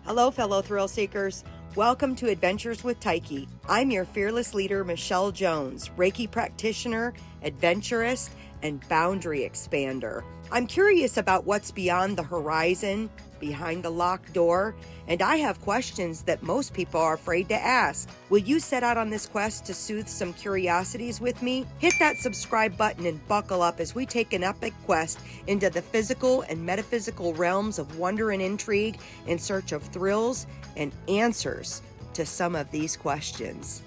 Hello, fellow thrill seekers. Welcome to Adventures with Tiki. I'm your fearless leader, Michelle Jones, Reiki practitioner, adventurist, and boundary expander. I'm curious about what's beyond the horizon, behind the locked door, and I have questions that most people are afraid to ask. Will you set out on this quest to soothe some curiosities with me? Hit that subscribe button and buckle up as we take an epic quest into the physical and metaphysical realms of wonder and intrigue in search of thrills and answers to some of these questions.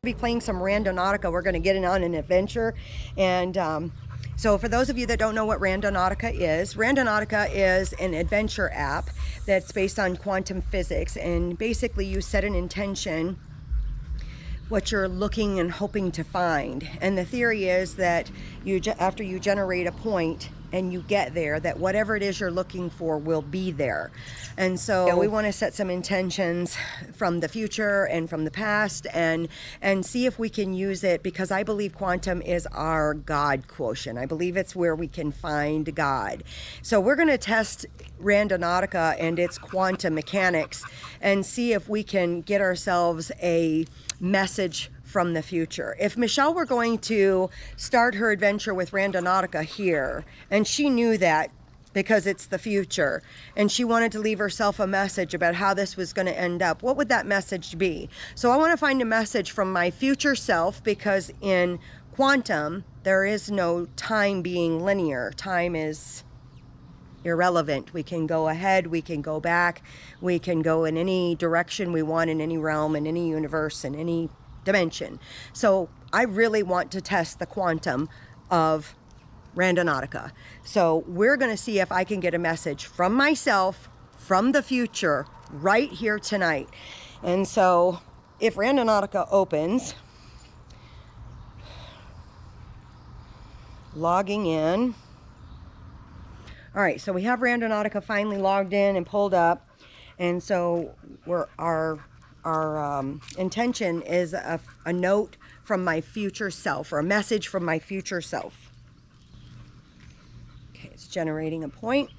We'll be playing some Randonautica. We're going to get in on an adventure, and so for those of you that don't know what Randonautica is an adventure app that's based on quantum physics, and basically you set an intention, what you're looking and hoping to find. And the theory is that after you generate a point and you get there, that whatever it is you're looking for will be there. And so we want to set some intentions from the future and from the past and see if we can use it, because I believe quantum is our God quotient. I believe it's where we can find God. So we're going to test Randonautica and its quantum mechanics and see if we can get ourselves a message from the future. If Michelle were going to start her adventure with Randonautica here, and she knew that because it's the future, and she wanted to leave herself a message about how this was going to end up, what would that message be? So I want to find a message from my future self, because in quantum, there is no time being linear. Time is irrelevant. We can go ahead, we can go back, we can go in any direction we want, in any realm, in any universe, in any dimension. So I really want to test the quantum of Randonautica. So we're going to see if I can get a message from myself, from the future, right here tonight. And so if Randonautica opens, logging in. All right, so we have Randonautica finally logged in and pulled up, and so our intention is a note from my future self, or a message from my future self. Okay, it's generating a point.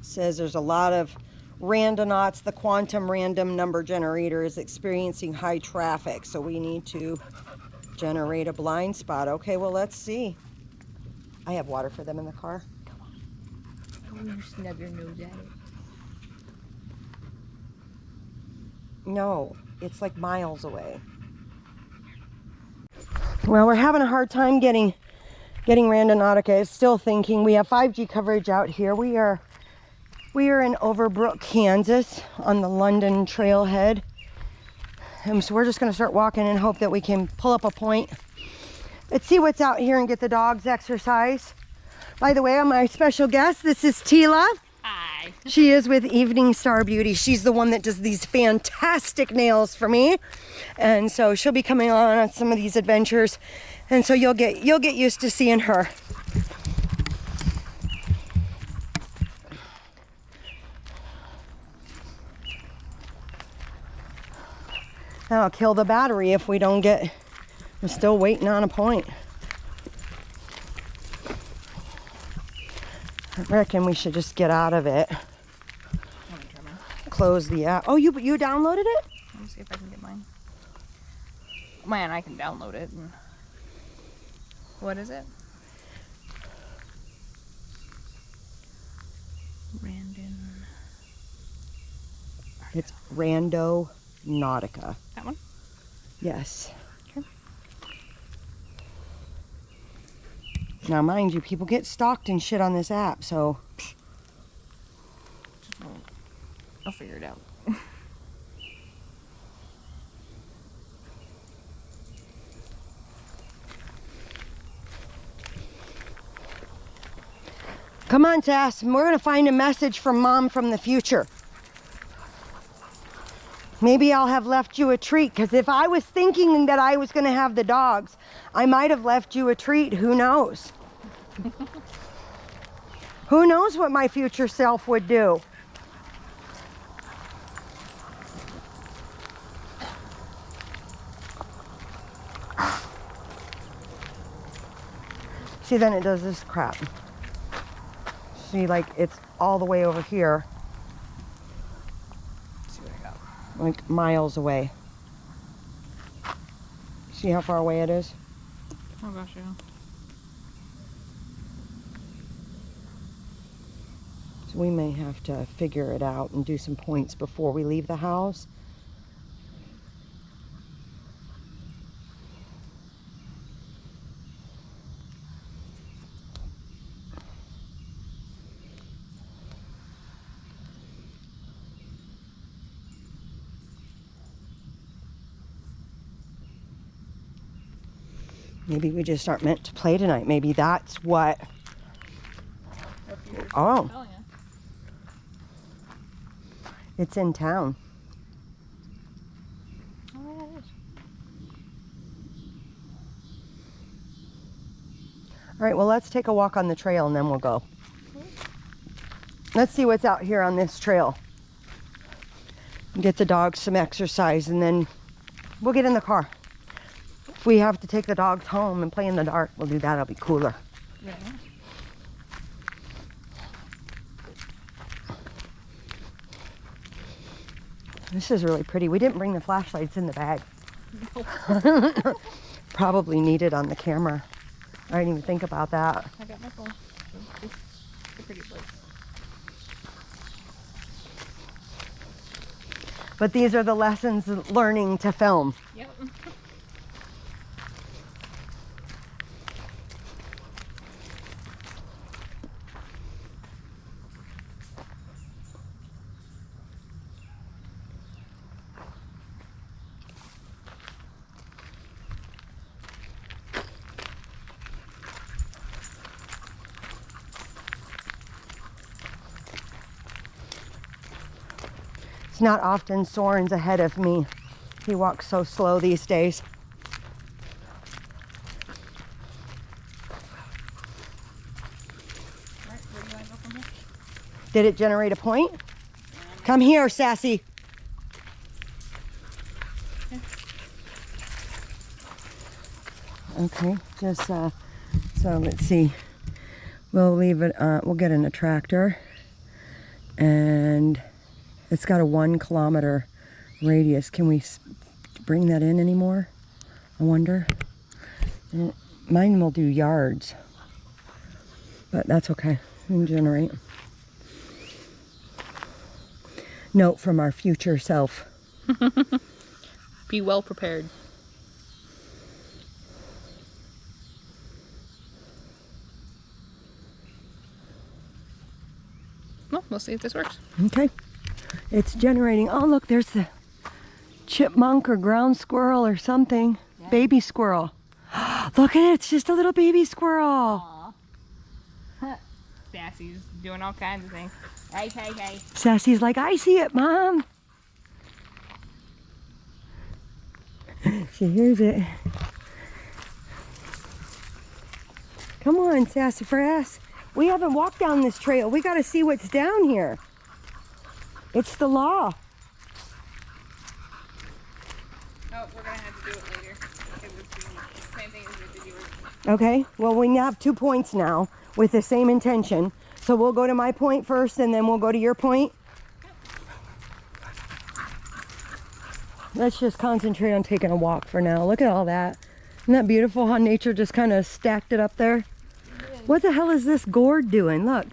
Says there's a lot of randonauts. The quantum random number generator is experiencing high traffic, so we need to generate a blind spot. Okay, well, let's see. I have water for them in the car. Come on. You snub your nose at it. No, it's like miles away. Well, we're having a hard time getting Randonautica. It's still thinking. We have 5G coverage out here. We are in Overbrook, Kansas, on the Landon Trailhead. And so we're just going to start walking and hope that we can pull up a point. Let's see what's out here and get the dogs exercise. By the way, I'm my special guest. This is Tela. Hi. She is with Evening Star Beauty. She's the one that does these fantastic nails for me. And so she'll be coming on some of these adventures. And so you'll get used to seeing her. That'll kill the battery if we don't get. I'm still waiting on a point. I reckon we should just get out of it. Close the app. Oh, you downloaded it? Let me see if I can get mine. Man, I can download it. What is it? It's Randonautica. That one? Yes. Okay. Now, mind you, people get stalked and shit on this app, so. I'll figure it out. Come on, Sass. We're going to find a message from Mom from the future. Maybe I'll have left you a treat, because if I was thinking that I was going to have the dogs, I might have left you a treat. Who knows? Who knows what my future self would do? See, then it does this crap. See, like, it's all the way over here. Let's see what I got. Like miles away. See how far away it is? Oh gosh, yeah. So we may have to figure it out and do some points before we leave the house. Maybe we just aren't meant to play tonight. Maybe that's what. Oh, it's in town. Oh, yeah, it is. All right, well, let's take a walk on the trail and then we'll go. Let's see what's out here on this trail. Get the dogs some exercise and then we'll get in the car. If we have to take the dogs home and play in the dark, we'll do that. It'll be cooler. Yeah. This is really pretty. We didn't bring the flashlights in the bag. Probably needed on the camera. I didn't even think about that. I got my phone. It's a pretty place. But these are the lessons learning to film. Yep. It's not often Soren's ahead of me. He walks so slow these days. Alright, where do you want to go from here? Did it generate a point? Come here, Sassy. Okay, just so let's see. We'll leave it. We'll get in a tractor, and it's got a 1 kilometer radius. Can we bring that in anymore? I wonder. Mine will do yards, but that's okay. We can generate. Note from our future self. Be well prepared. Well, we'll see if this works. Okay. It's generating. Oh, look, there's the chipmunk or ground squirrel or something. Yeah. Baby squirrel. Look at it. It's just a little baby squirrel. Aww. Sassy's doing all kinds of things. Hey, hey, hey. Sassy's like, I see it, Mom. She hears it. Come on, Sassy Freya. We haven't walked down this trail. We got to see what's down here. It's the law. Oh, we're going to have to do it later. Because it's the same thing as we did yours. Okay, well, we have 2 points now with the same intention. So we'll go to my point first and then we'll go to your point. Let's just concentrate on taking a walk for now. Look at all that. Isn't that beautiful how nature just kind of stacked it up there? What the hell is this gourd doing? Look.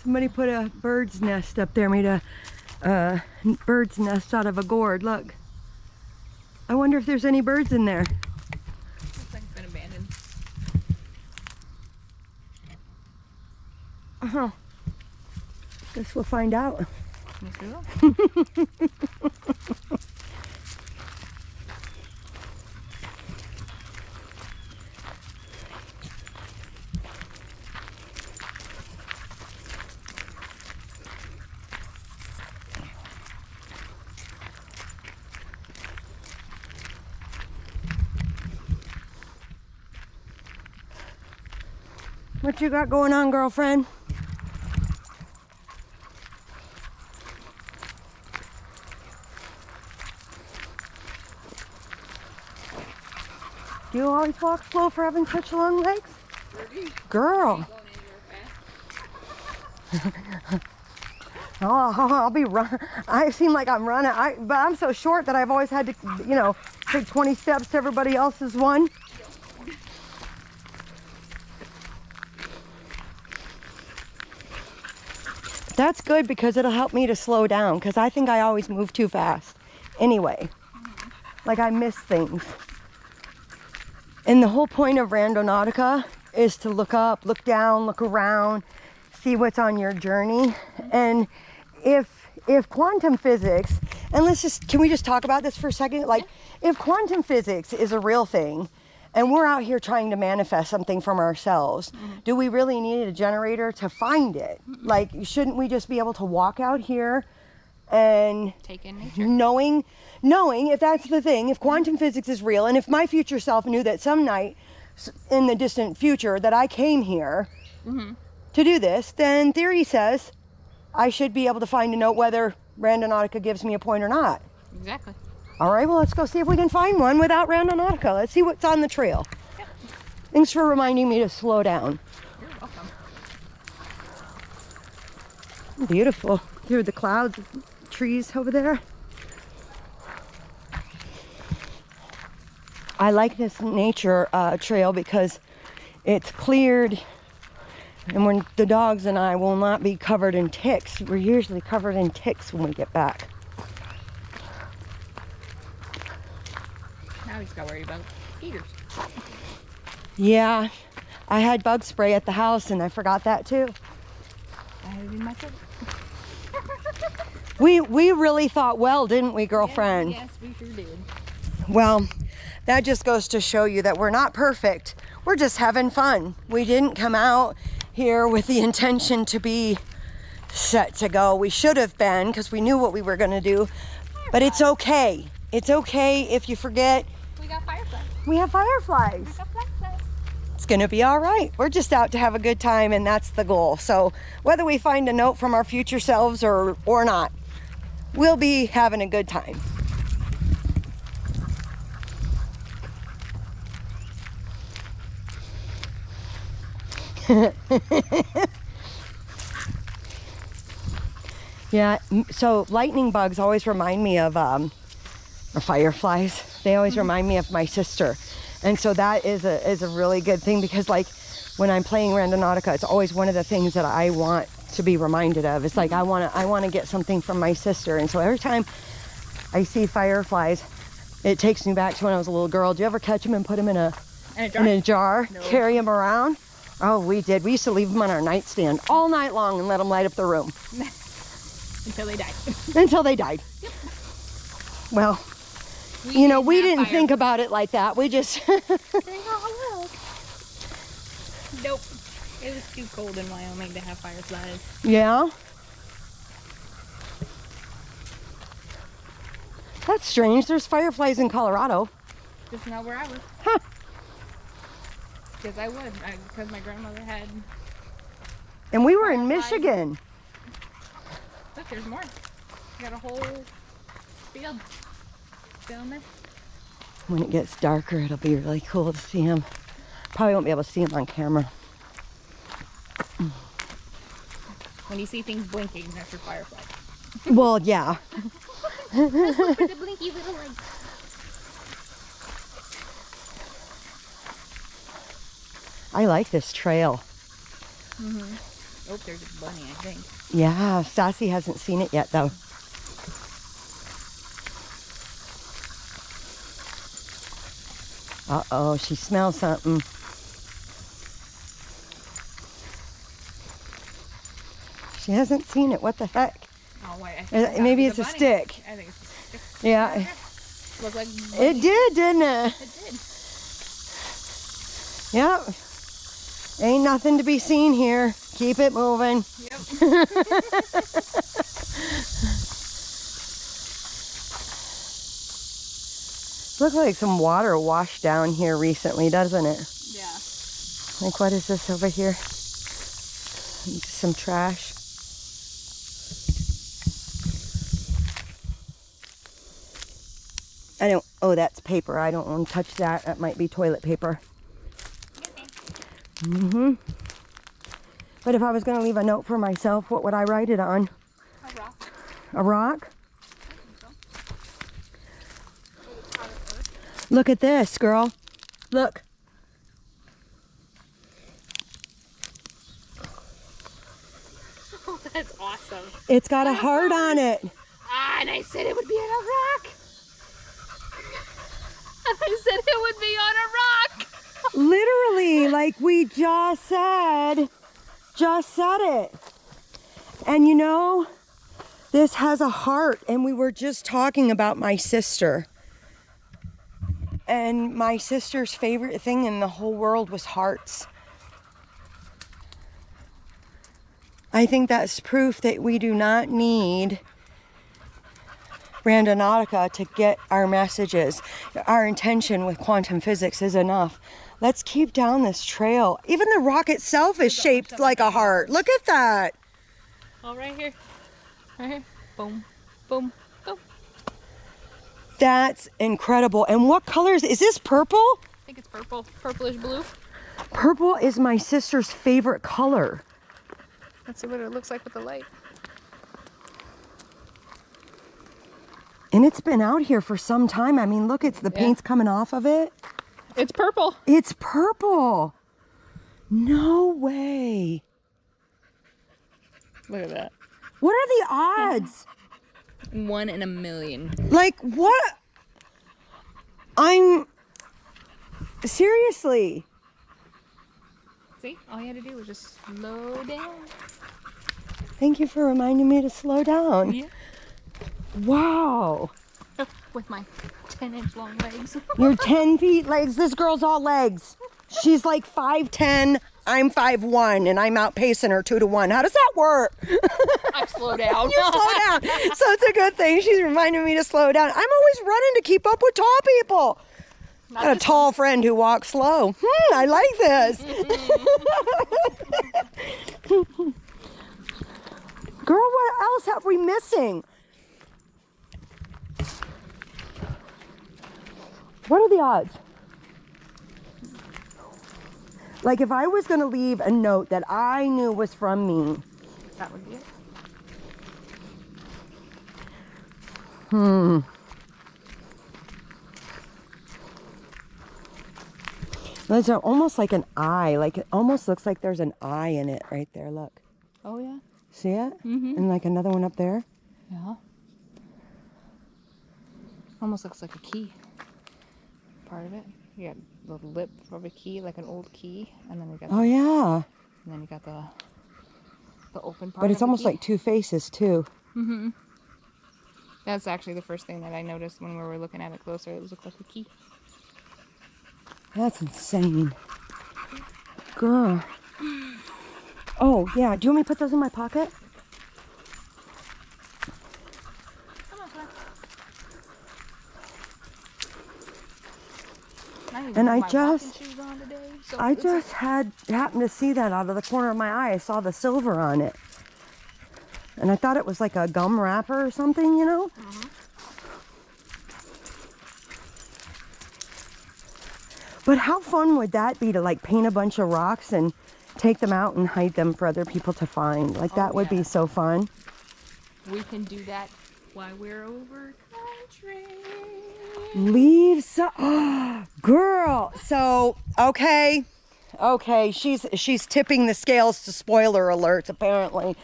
Somebody put a bird's nest up there, made a bird's nest out of a gourd. Look. I wonder if there's any birds in there. Looks like it's been abandoned. Uh-huh. Guess we'll find out. Yes, we will. What you got going on, girlfriend? Do you always walk slow for having such long legs? Girl. Oh, I'll be run. I seem like I'm running. But I'm so short that I've always had to, you know, take 20 steps to everybody else's one. That's good because it'll help me to slow down because I think I always move too fast. Anyway, like I miss things. And the whole point of Randonautica is to look up, look down, look around, see what's on your journey. And if quantum physics, and can we just talk about this for a second? Like, if quantum physics is a real thing, and we're out here trying to manifest something from ourselves, do we really need a generator to find it? Like, shouldn't we just be able to walk out here and take in nature? Knowing if that's the thing, if quantum physics is real, and if my future self knew that some night in the distant future that I came here to do this, then theory says I should be able to find a note whether Randonautica gives me a point or not. Exactly. All right, well, let's go see if we can find one without Randonautica. Let's see what's on the trail. Yep. Thanks for reminding me to slow down. You're welcome. Beautiful. Here are the clouds, trees over there. I like this nature trail because it's cleared, and when the dogs and I will not be covered in ticks. We're usually covered in ticks when we get back. Now we just gotta worry about eaters. Yeah, I had bug spray at the house and I forgot that too. I had to do myself. We really thought well, didn't we, girlfriend? Yes, we sure did. Well, that just goes to show you that we're not perfect. We're just having fun. We didn't come out here with the intention to be set to go. We should have been because we knew what we were going to do. But it's okay. It's okay if you forget. We got fireflies. We have fireflies. We got fireflies. It's going to be all right. We're just out to have a good time, and that's the goal. So whether we find a note from our future selves or not, we'll be having a good time. Yeah, so lightning bugs always remind me of or fireflies. They always remind me of my sister, and so that is a really good thing because, like, when I'm playing Randonautica, it's always one of the things that I want to be reminded of. It's like I want to get something from my sister, and so every time I see fireflies, it takes me back to when I was a little girl. Do you ever catch them and put them in a jar? No. Carry them around? Oh, we did. We used to leave them on our nightstand all night long and let them light up the room. Until they died. Until they died. Yep. Well, we didn't think about it like that. We just... Nope. It was too cold in Wyoming to have fireflies. Yeah? That's strange. There's fireflies in Colorado. Just not where I was. Huh. Because I would. Because my grandmother had... And we were in fireflies. Michigan. Look, there's more. We got a whole field down there. When it gets darker, it'll be really cool to see them. Probably won't be able to see them on camera. When you see things blinking, that's your firefly. Well, yeah. Let's look for the blinky little light. I like this trail. Oh, there's a bunny, I think. Yeah, Sassy hasn't seen it yet, though. Uh-oh, she smells something. She hasn't seen it. What the heck? Oh, wait. Maybe it's a stick. I think it's a stick. Yeah. Looked like It did, didn't it? It did. Yep. Ain't nothing to be seen here. Keep it moving. Yep. Looks like some water washed down here recently, doesn't it? Yeah. Like, what is this over here? Some trash. I don't, oh, that's paper. I don't want to touch that. That might be toilet paper. Mm-hmm. But if I was going to leave a note for myself, what would I write it on? A rock. A rock? I think so. Look at this, girl. Look. Oh, that's awesome. It's got a heart on it. Ah, and I said it would be on a rock. And I said it would be on a rock. Literally, like we just said it. And you know, this has a heart, and we were just talking about my sister. And my sister's favorite thing in the whole world was hearts. I think that's proof that we do not need Randonautica to get our messages. Our intention with quantum physics is enough. Let's keep down this trail. Even the rock itself is shaped like a heart. Look at that. Oh, right here. Right here. Boom, boom, boom. That's incredible. And what colors? Is this purple? I think it's purple. Purplish blue. Purple is my sister's favorite color. Let's see what it looks like with the light. And it's been out here for some time. I mean, look, it's the paint's coming off of it. It's purple. It's purple. No way. Look at that. What are the odds? 1 in a million. Like, what? I'm... Seriously. See? All you had to do was just slow down. Thank you for reminding me to slow down. Yeah. Wow. With my 10-inch long legs. You're 10 feet legs. This girl's all legs. She's like 5'10". I'm 5'1", and I'm outpacing her 2-to-1. How does that work? I slow down. You slow down. So it's a good thing. She's reminding me to slow down. I'm always running to keep up with tall people. Not Got a this tall friend who walks slow. I like this. Girl, what else have we missing? What are the odds? Like, if I was going to leave a note that I knew was from me. That would be it. Those are almost like an eye. Like, it almost looks like there's an eye in it right there. Look. Oh, yeah? See it? Mm-hmm. And like another one up there. Yeah. Almost looks like a key. Part of it. You got the lip of a key, like an old key, and then we got. Oh yeah. And then you got the open part. But it's of the almost key. like two faces too. Mm-hmm. That's actually the first thing that I noticed when we were looking at it closer. It looked like a key. That's insane. Girl. Oh yeah. Do you want me to put those in my pocket? And I just happened to see that out of the corner of my eye. I saw the silver on it. And I thought it was like a gum wrapper or something, you know? Mm-hmm. But how fun would that be to like paint a bunch of rocks and take them out and hide them for other people to find? Like that would be so fun. We can do that while we're over country. Leave some, girl. So, okay, she's tipping the scales to spoiler alerts, apparently.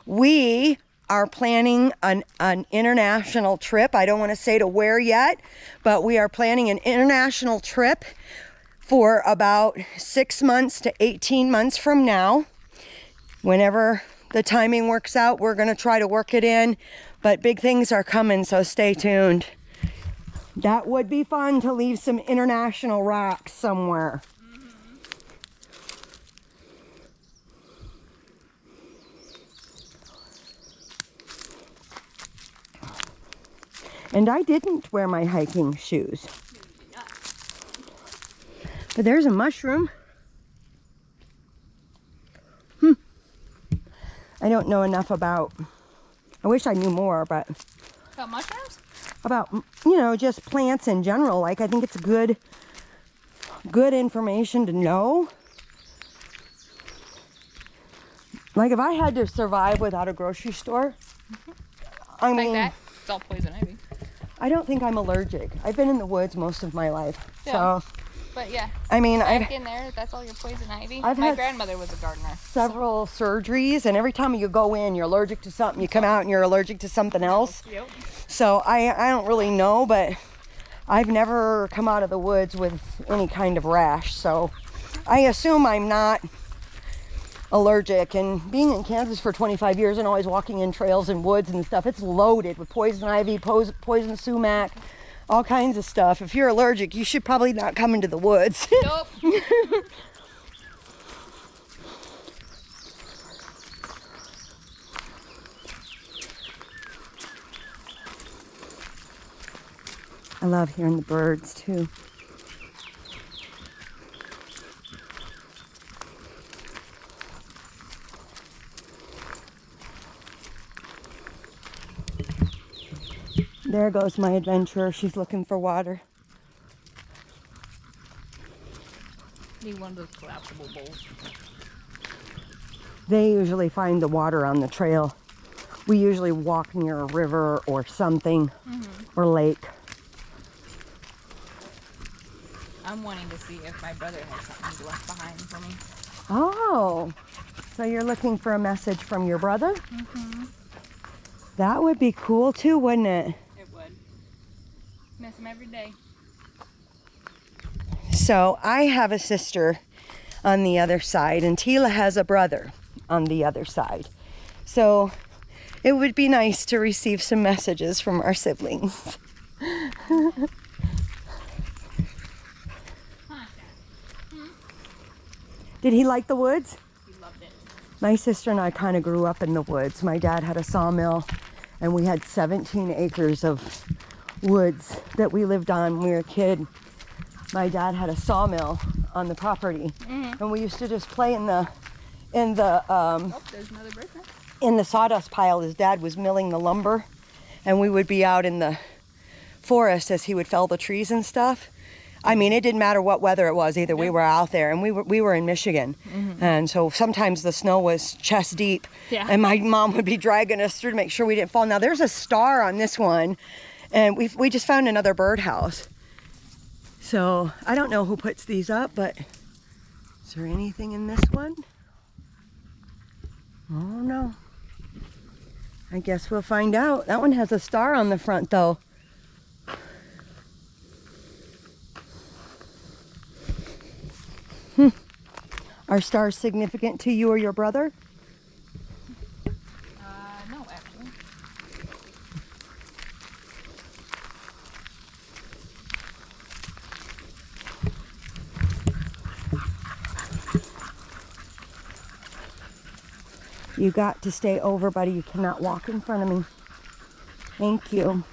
We are planning an international trip. I don't want to say to where yet, but we are planning an international trip for about 6 months to 18 months from now. Whenever the timing works out, we're going to try to work it in, but big things are coming, so stay tuned. That would be fun to leave some international rocks somewhere. And I didn't wear my hiking shoes. But there's a mushroom. I don't know enough about, I wish I knew more, but About mushrooms? about, you know, just plants in general. Like, I think it's good information to know. Like, if I had to survive without a grocery store, I Like mean, that? It's all poison ivy. I don't think I'm allergic. I've been in the woods most of my life. Yeah. So, But yeah, I mean, back in there, that's all your poison ivy. I've My had grandmother was a gardener. several surgeries, and every time you go in, you're allergic to something. You come out and you're allergic to something else. Yep. So I don't really know, but I've never come out of the woods with any kind of rash. So I assume I'm not allergic. And being in Kansas for 25 years and always walking in trails and woods and stuff, it's loaded with poison ivy, poison sumac, all kinds of stuff. If you're allergic, you should probably not come into the woods. Nope. I love hearing the birds too. There goes my adventurer. She's looking for water. Need one of those collapsible bowls. They usually find the water on the trail. We usually walk near a river or something, or lake. I'm wanting to see if my brother has something left behind for me. Oh, so you're looking for a message from your brother? That would be cool too, wouldn't it? It would. Miss him every day. So I have a sister on the other side, and Tela has a brother on the other side. So it would be nice to receive some messages from our siblings. Did he like the woods? He loved it. My sister and I kind of grew up in the woods. My dad had a sawmill, and we had 17 acres of woods that we lived on when we were a kid. My dad had a sawmill on the property, and we used to just play in the Oh, there's another breaker. in the sawdust pile. His dad was milling the lumber, and we would be out in the forest as he would fell the trees and stuff. I mean, it didn't matter what weather it was either. We were out there, and we were in Michigan, and so sometimes the snow was chest deep, and my mom would be dragging us through to make sure we didn't fall. Now there's a star on this one, and we just found another birdhouse. So I don't know who puts these up, but is there anything in this one? Oh no. I guess we'll find out. That one has a star on the front though. Are stars significant to you or your brother? No, actually. You got to stay over, buddy. You cannot walk in front of me. Thank you.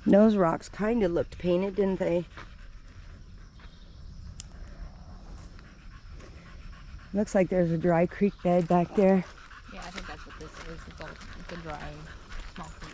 Those rocks kind of looked painted, didn't they? Looks like there's a dry creek bed back there. Yeah, I think that's what this is. It's a dry, small creek.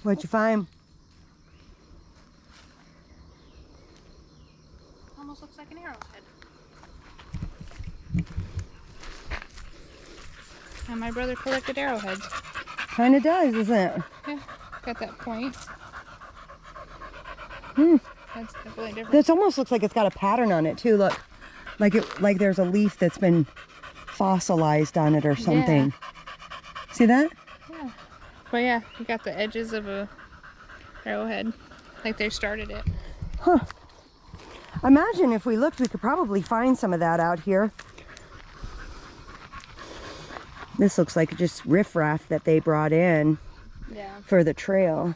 What'd you find? Almost looks like an arrowhead. And my brother collected arrowheads. Kind of does, isn't it? Yeah, got that point. That's definitely different. This almost looks like it's got a pattern on it too. Look, like there's a leaf that's been fossilized on it or something. See that? Yeah. But yeah, you got the edges of a arrowhead, like they started it. Huh. Imagine if we looked, we could probably find some of that out here. This looks like just riffraff that they brought in for the trail.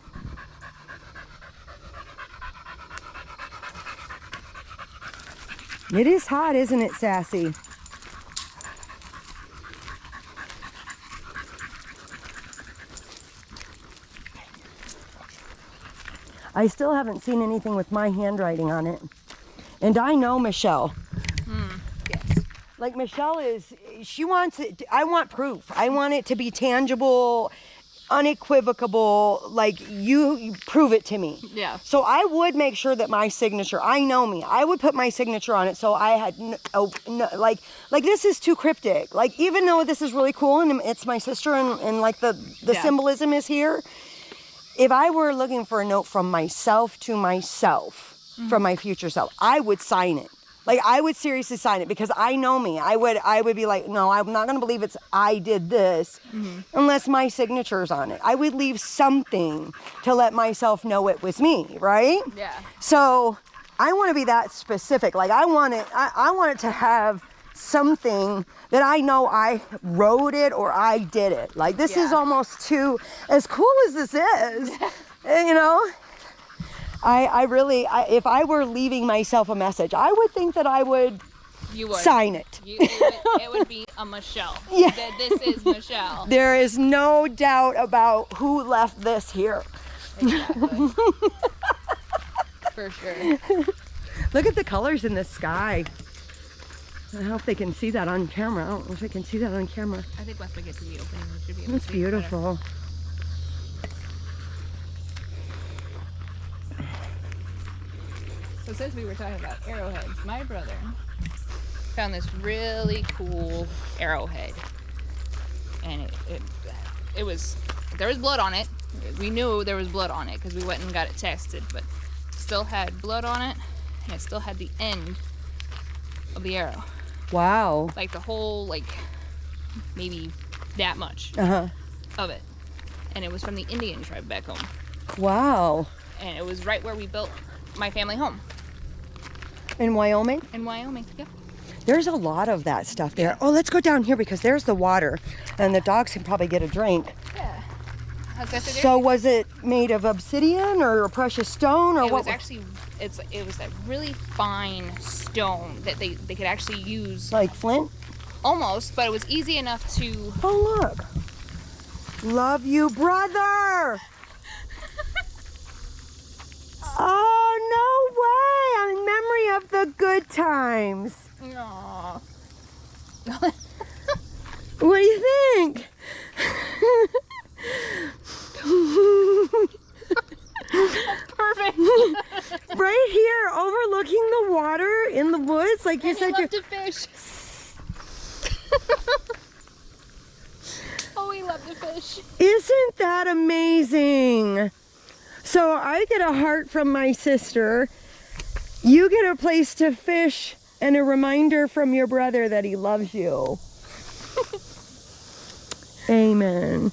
It is hot, isn't it, Sassy? I still haven't seen anything with my handwriting on it. And I know Michelle. Yes. Like Michelle she wants it, I want proof. I want it to be tangible, unequivocal, like you prove it to me. Yeah. So I would make sure that my signature, I know me, I would put my signature on it so I had, like this is too cryptic. Like even though this is really cool and it's my sister and like the symbolism is here, if I were looking for a note from myself to myself, from my future self, I would sign it. Like I would seriously sign it because I know me. I would be like, no, I'm not gonna believe I did this unless my signature's on it. I would leave something to let myself know it was me, right? Yeah. So I want to be that specific. Like I want it to have something that I know I wrote it or I did it. Like this is almost too, as cool as this is, you know. I really, if I were leaving myself a message, I would think that I would, sign it. It would be a Michelle. Yeah. That this is Michelle. There is no doubt about who left this here. Exactly. For sure. Look at the colors in the sky. I hope they can see that on camera. I don't know if they can see that on camera. I think once we get to the opening, we should be able That's to see it better. beautiful. So since we were talking about arrowheads, my brother found this really cool arrowhead, and it was, there was blood on it. We knew there was blood on it because we went and got it tested, but it still had blood on it, and it still had the end of the arrow. Wow. Like the whole, like maybe that much of it, and it was from the Indian tribe back home. Wow. And it was right where we built my family home. In Wyoming? In Wyoming, yep. There's a lot of that stuff there. Oh, let's go down here because there's the water and the dogs can probably get a drink. Yeah. I was gonna say, So was it made of obsidian or a precious stone or it what? was actually, it was that really fine stone that they could actually use. Like flint? Almost, but it was easy enough to. Oh, look. Love you, brother. Oh, no way. In memory of the good times. Aww. What do you think? Perfect. Right here, overlooking the water in the woods, like you And said. he loved to fish. Oh, he loved to fish. Isn't that amazing? So I get a heart from my sister. You get a place to fish and a reminder from your brother that he loves you. Amen.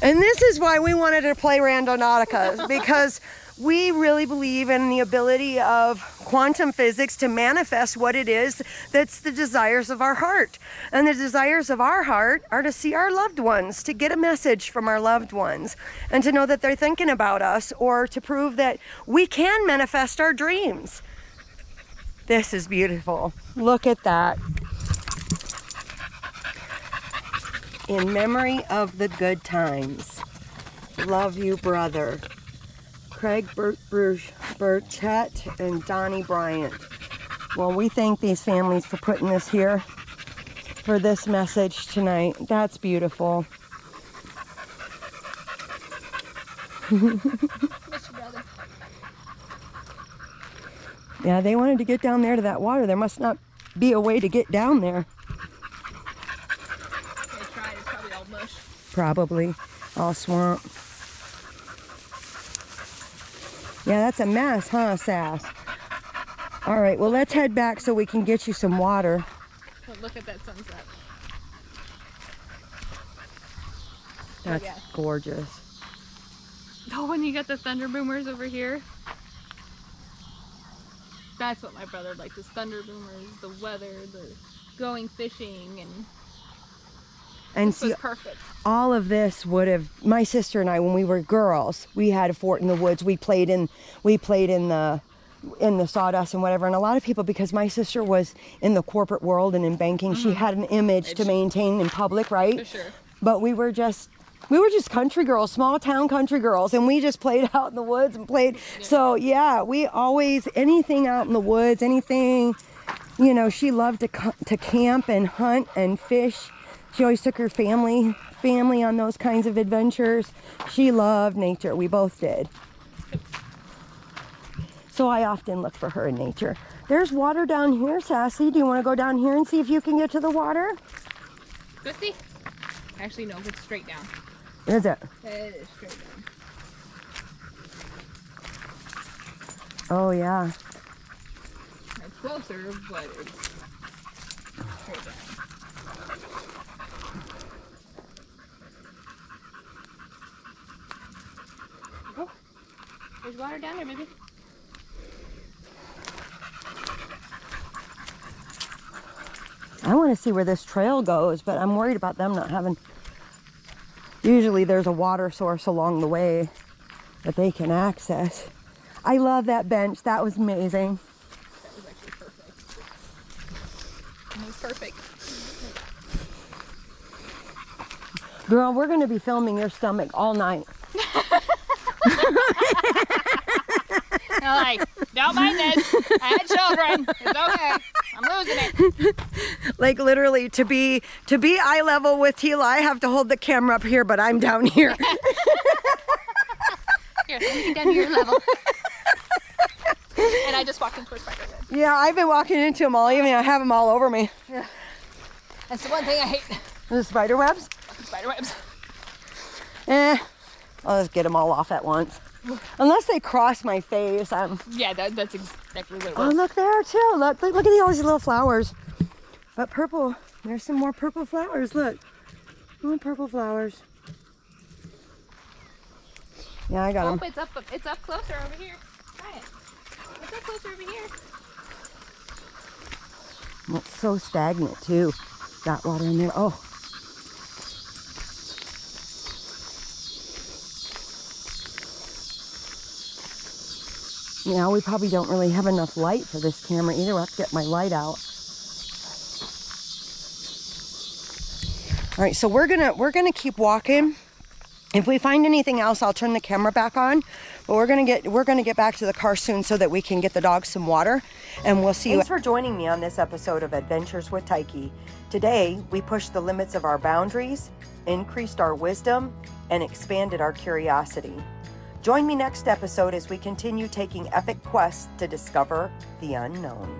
And this is why we wanted to play Randonautica, because we really believe in the ability of quantum physics to manifest what it is that's the desires of our heart. And the desires of our heart are to see our loved ones, to get a message from our loved ones, and to know that they're thinking about us, or to prove that we can manifest our dreams. This is beautiful. Look at that. In memory of the good times. Love you, brother. Craig Burchett and Donnie Bryant. Well, we thank these families for putting this here for this message tonight. That's beautiful. Miss you, brother. Yeah, they wanted to get down there to that water. There must not be a way to get down there. They tried. It's probably all mush. Probably. All swamp. Yeah, that's a mess, huh, Sass? All right, well, let's head back so we can get you some water. But look at that sunset. That's yeah. gorgeous. Oh, and you got the thunder boomers over here. That's what my brother liked, the thunder boomers, the weather, the going fishing, and this see, was perfect. all of this would have, my sister and I, when we were girls, we had a fort in the woods. We played in the sawdust and whatever. And a lot of people, because my sister was in the corporate world and in banking, she had an image to maintain in public, right? For sure. But we were just country girls, small town country girls, and we just played out in the woods and played. Yeah. So yeah, we always, anything out in the woods, anything, you know, she loved to camp and hunt and fish. She always took her family on those kinds of adventures. She loved nature. We both did. So I often look for her in nature. There's water down here, Sassy. Do you want to go down here and see if you can get to the water? Go see. Actually, no, it's straight down. Is it? It is straight down. Oh, yeah. It's closer, but it's straight down. Oh, there's water down there, baby. I want to see where this trail goes, but I'm worried about them not having... Usually there's a water source along the way that they can access. I love that bench. That was amazing. That was actually perfect. It was perfect. Girl, we're going to be filming your stomach all night. They're like, don't mind this. I had children. It's okay. I'm losing it. Like literally, to be eye level with Tela, I have to hold the camera up here, but I'm down here. Here, let me get down to your level. And I just walked into a spider web. Yeah, I've been walking into them all evening. I have them all over me. Yeah. That's the one thing I hate. The spider webs? Spider webs. I'll just get them all off at once. Unless they cross my face. Yeah, that's exactly what it Oh, was. look there too. Look at all these little flowers. But purple. There's some more purple flowers. Look. More purple flowers. Yeah, I got them. Oh, it's up closer over here. Try it. It's up closer over here. Well, it's so stagnant too. Got water in there. Oh. Yeah, we probably don't really have enough light for this camera either. I'll have to get my light out. All right, so we're gonna keep walking. If we find anything else, I'll turn the camera back on. But we're gonna get back to the car soon so that we can get the dogs some water, and we'll see you. Thanks for joining me on this episode of Adventures with Tiki. Today, we pushed the limits of our boundaries, increased our wisdom, and expanded our curiosity. Join me next episode as we continue taking epic quests to discover the unknown.